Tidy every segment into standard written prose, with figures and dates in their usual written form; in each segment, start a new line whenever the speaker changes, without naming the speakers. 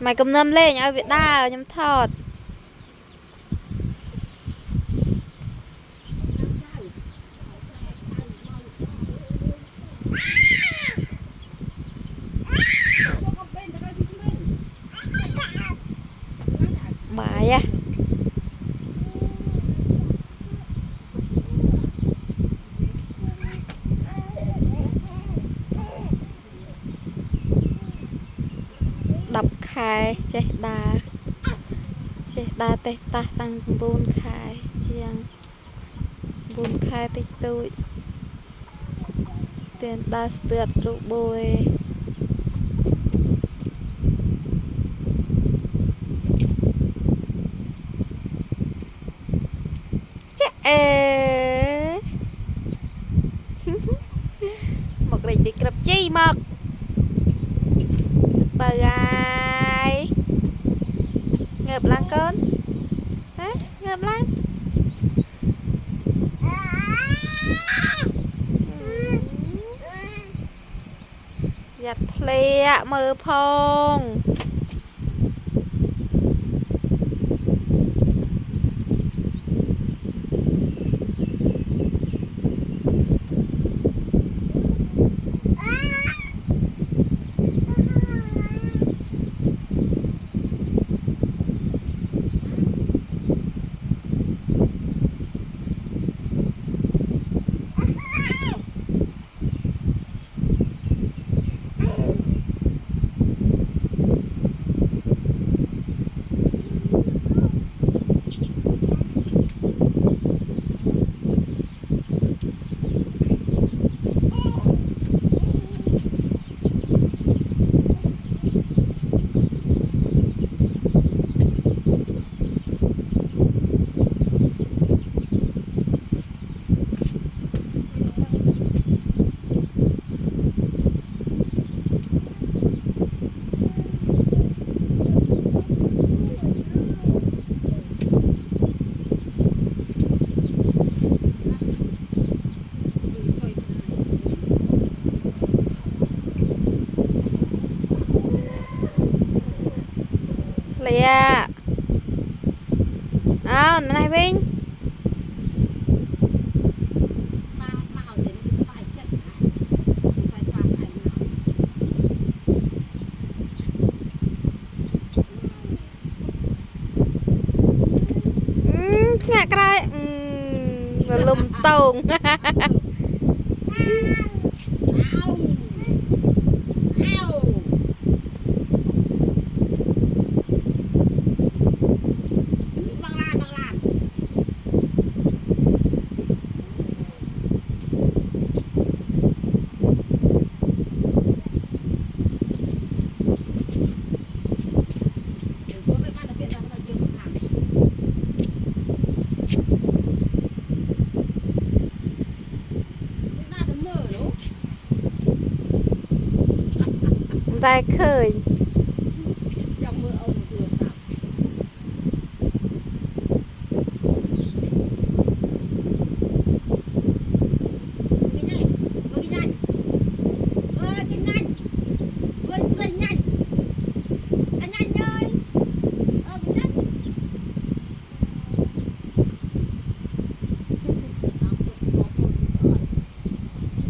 mày cầm nâm lên nhá Việt đa nhắm thọt bài à đập khai chết đa tê ta tăng bùn khai chiang bùn khai tích tụi tiền đa stượt rượu bôi ê một định đi cặp chi mọc bà gái ngợp lang con hả ngợp lang giặt lẹ mơ phong lẹ à này Vinh ngạc ra lùm tông ta khơi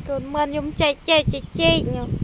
còn mình dùng chạy nhỉ